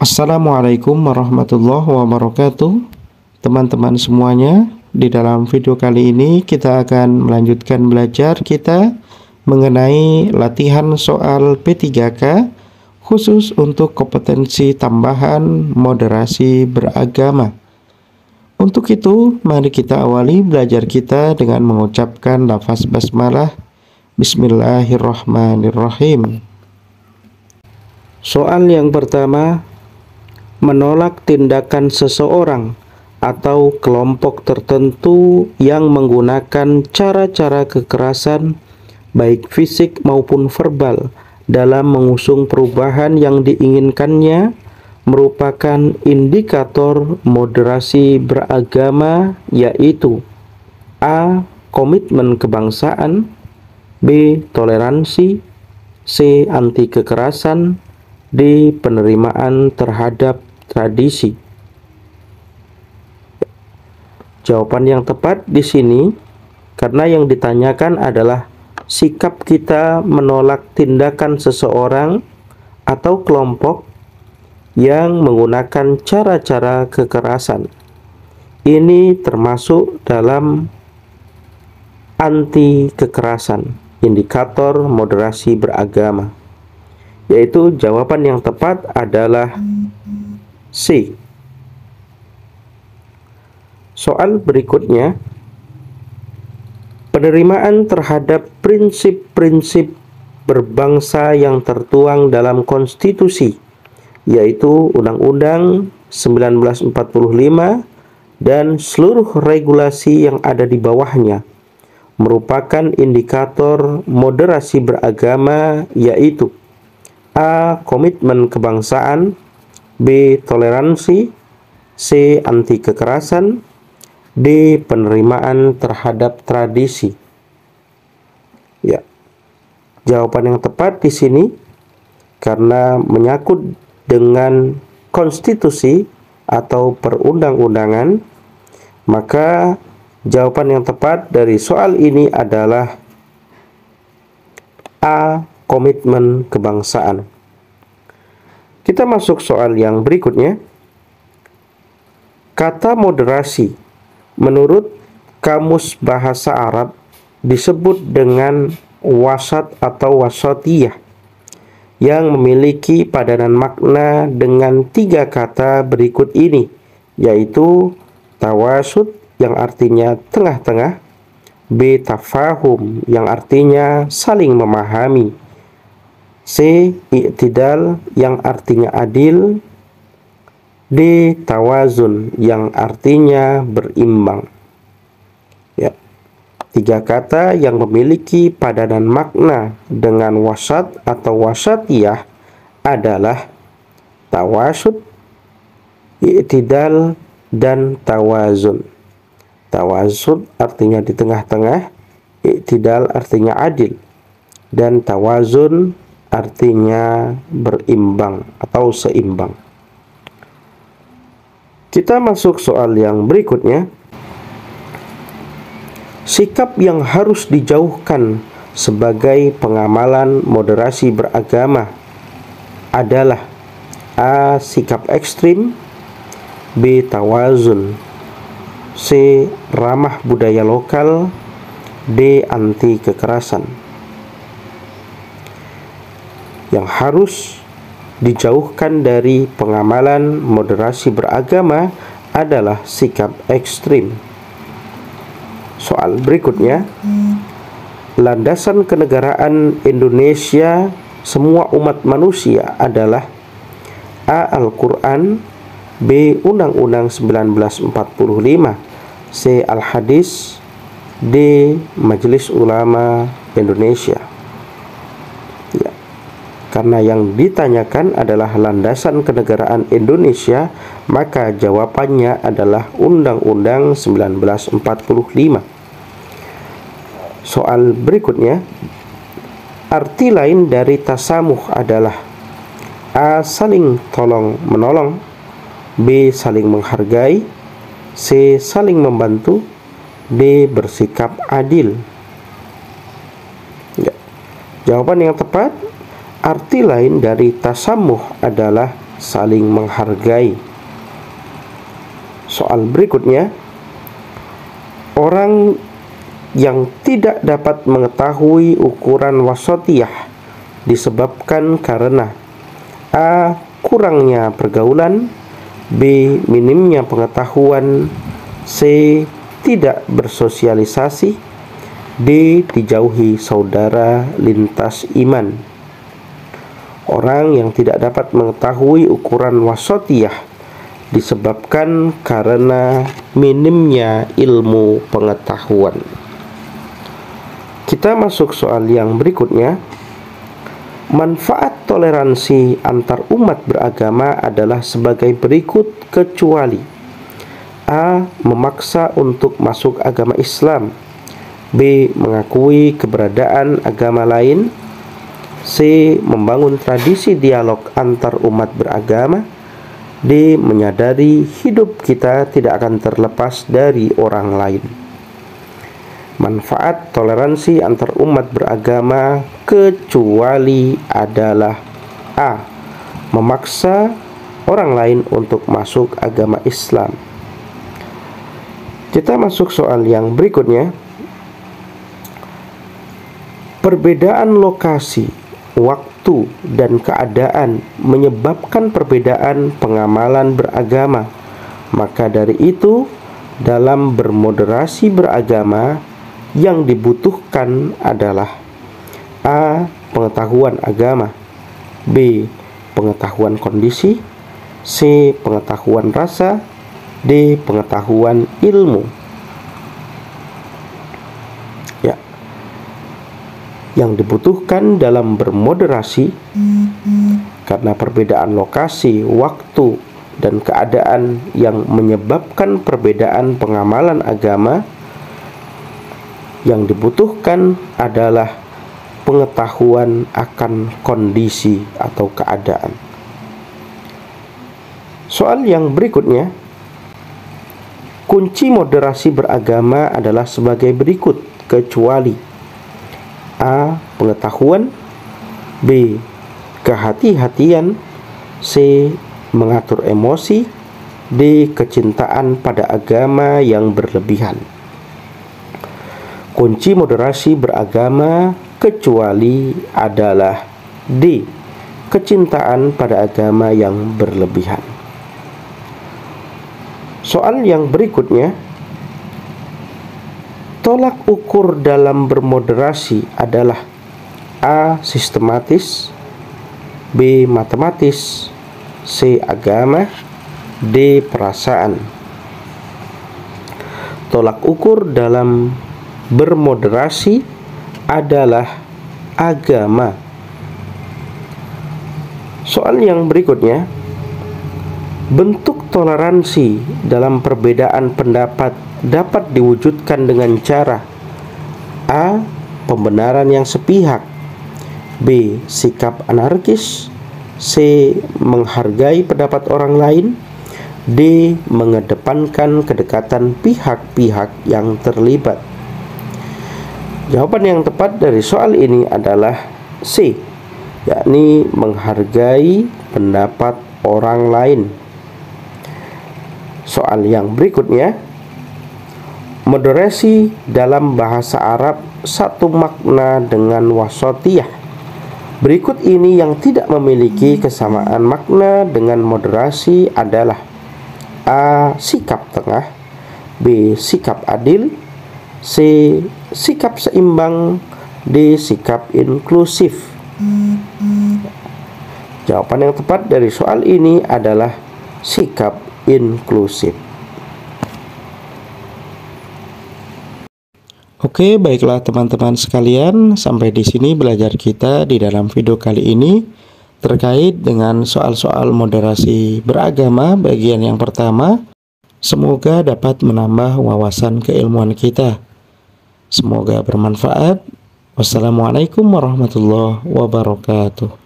Assalamualaikum warahmatullahi wabarakatuh. Teman-teman semuanya, di dalam video kali ini kita akan melanjutkan belajar kita mengenai latihan soal P3K khusus untuk kompetensi tambahan moderasi beragama. Untuk itu, mari kita awali belajar kita dengan mengucapkan lafaz basmalah. Bismillahirrahmanirrahim. Soal yang pertama, menolak tindakan seseorang atau kelompok tertentu yang menggunakan cara-cara kekerasan baik fisik maupun verbal dalam mengusung perubahan yang diinginkannya merupakan indikator moderasi beragama, yaitu A. Komitmen kebangsaan, B. Toleransi, C. Anti kekerasan, D. Penerimaan terhadap tradisi. Jawaban yang tepat di sini, karena yang ditanyakan adalah sikap kita menolak tindakan seseorang atau kelompok yang menggunakan cara-cara kekerasan. Ini termasuk dalam anti kekerasan, indikator moderasi beragama. Yaitu jawaban yang tepat adalah C. Soal berikutnya, penerimaan terhadap prinsip-prinsip berbangsa yang tertuang dalam konstitusi, yaitu Undang-Undang 1945 dan seluruh regulasi yang ada di bawahnya, merupakan indikator moderasi beragama, yaitu A. Komitmen kebangsaan, B. Toleransi, C. Anti kekerasan, D. Penerimaan terhadap tradisi. Ya, jawaban yang tepat di sini karena menyangkut dengan konstitusi atau perundang-undangan, maka jawaban yang tepat dari soal ini adalah A. Komitmen kebangsaan. Kita masuk soal yang berikutnya. Kata moderasi menurut Kamus Bahasa Arab disebut dengan wasat atau wasatiyah yang memiliki padanan makna dengan tiga kata berikut ini, yaitu tawasud yang artinya tengah-tengah, B. Tafahum yang artinya saling memahami, C. I'tidal yang artinya adil, D. Tawazun yang artinya berimbang. Ya, tiga kata yang memiliki padanan makna dengan wasat atau wasatiyah adalah tawasud, i'tidal, dan tawazun. Tawasud artinya di tengah-tengah, i'tidal artinya adil, dan tawazun artinya berimbang atau seimbang. Kita masuk soal yang berikutnya. Sikap yang harus dijauhkan sebagai pengamalan moderasi beragama adalah A. Sikap ekstrim, B. Tawazun, C. Ramah budaya lokal, D. Anti kekerasan. Yang harus dijauhkan dari pengamalan moderasi beragama adalah sikap ekstrim. Soal berikutnya, landasan kenegaraan Indonesia semua umat manusia adalah A. Al-Quran, B. Undang-Undang 1945, C. Al-Hadis, D. Majelis Ulama Indonesia. Ya, karena yang ditanyakan adalah landasan kenegaraan Indonesia, maka jawabannya adalah Undang-Undang 1945. Soal berikutnya, arti lain dari tasamuh adalah A. Saling tolong menolong, B. Saling menghargai, C. Saling membantu, D. Bersikap adil. Ya. Jawaban yang tepat, arti lain dari tasamuh adalah saling menghargai. Soal berikutnya, orang yang tidak dapat mengetahui ukuran wasatiyah disebabkan karena A. kurangnya pergaulan, B. minimnya pengetahuan, C. tidak bersosialisasi, D. dijauhi saudara lintas iman. Orang yang tidak dapat mengetahui ukuran wasatiyah disebabkan karena minimnya ilmu pengetahuan. Kita masuk soal yang berikutnya. Manfaat toleransi antar umat beragama adalah sebagai berikut kecuali A. memaksa untuk masuk agama Islam, B. mengakui keberadaan agama lain, C. membangun tradisi dialog antar umat beragama, D. menyadari hidup kita tidak akan terlepas dari orang lain. Manfaat toleransi antar umat beragama kecuali adalah A. memaksa orang lain untuk masuk agama Islam. Kita masuk soal yang berikutnya. Perbedaan lokasi, waktu, dan keadaan menyebabkan perbedaan pengamalan beragama. Maka dari itu, dalam bermoderasi beragama, yang dibutuhkan adalah A. pengetahuan agama, B. pengetahuan kondisi, C. pengetahuan rasa, D. pengetahuan ilmu. Ya, yang dibutuhkan dalam bermoderasi karena perbedaan lokasi, waktu, dan keadaan yang menyebabkan perbedaan pengamalan agama, yang dibutuhkan adalah pengetahuan akan kondisi atau keadaan. Soal yang berikutnya, kunci moderasi beragama adalah sebagai berikut kecuali A. pengetahuan, B. kehati-hatian, C. mengatur emosi, D. kecintaan pada agama yang berlebihan. Kunci moderasi beragama kecuali adalah D. kecintaan pada agama yang berlebihan. Soal yang berikutnya, tolak ukur dalam bermoderasi adalah A. sistematis, B. matematis, C. agama, D. perasaan. Tolak ukur dalam bermoderasi adalah agama. Soal yang berikutnya, bentuk toleransi dalam perbedaan pendapat dapat diwujudkan dengan cara A. pembenaran yang sepihak, B. sikap anarkis, C. menghargai pendapat orang lain, D. mengedepankan kedekatan pihak-pihak yang terlibat. Jawaban yang tepat dari soal ini adalah C, yakni menghargai pendapat orang lain. Soal yang berikutnya, moderasi dalam bahasa Arab satu makna dengan wasatiyah. Berikut ini yang tidak memiliki kesamaan makna dengan moderasi adalah A. sikap tengah, B. sikap adil, C. sikap seimbang, D. sikap inklusif. Jawaban yang tepat dari soal ini adalah sikap inklusif. Oke, baiklah teman-teman sekalian, sampai di sini belajar kita di dalam video kali ini terkait dengan soal-soal moderasi beragama bagian yang pertama. Semoga dapat menambah wawasan keilmuan kita. Semoga bermanfaat. Wassalamualaikum warahmatullahi wabarakatuh.